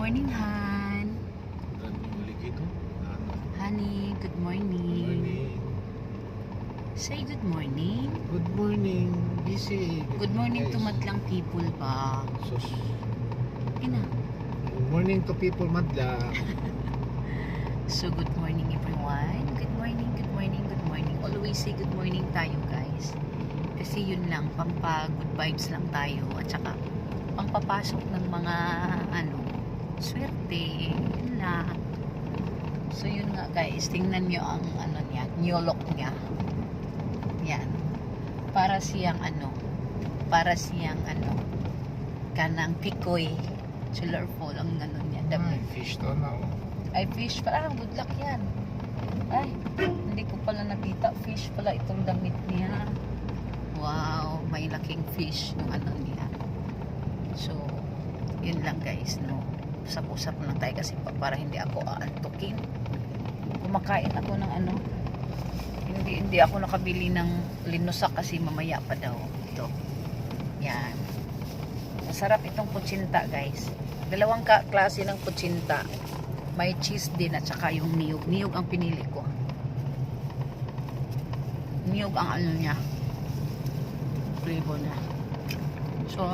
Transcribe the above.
morning, Han. Honey, good morning. Say good morning. Good morning. Busy. Good morning to madlang people ba? Sus. Ina. Good morning to people madlang. So good morning everyone. Good morning, good morning, good morning. Always say good morning tayo guys. Kasi yun lang, good vibes lang tayo. At saka pangpapasok ng mga swerte. Yun lang. So yun nga guys, tingnan nyo ang niya, nyolok niya. Yan. Para siyang kanang pikoy. Colorful ang niya. Ay, fish to na. Ay, fish pala. Good luck yan. Ay, hindi ko pala nakita. Fish pala itong damit niya. Wow, may laking fish yung niya. So, yun lang guys, no. Usap-usap lang tayo kasi para hindi ako aantukin. Kumakain ako ng hindi ako nakabili ng linusak kasi mamaya pa daw. Ito. Yan. Masarap itong kutsinta guys. Dalawang klase ng kutsinta. May cheese din at saka yung niyog. Niyog ang pinili ko. Niyog ang niya. Flavor na. So,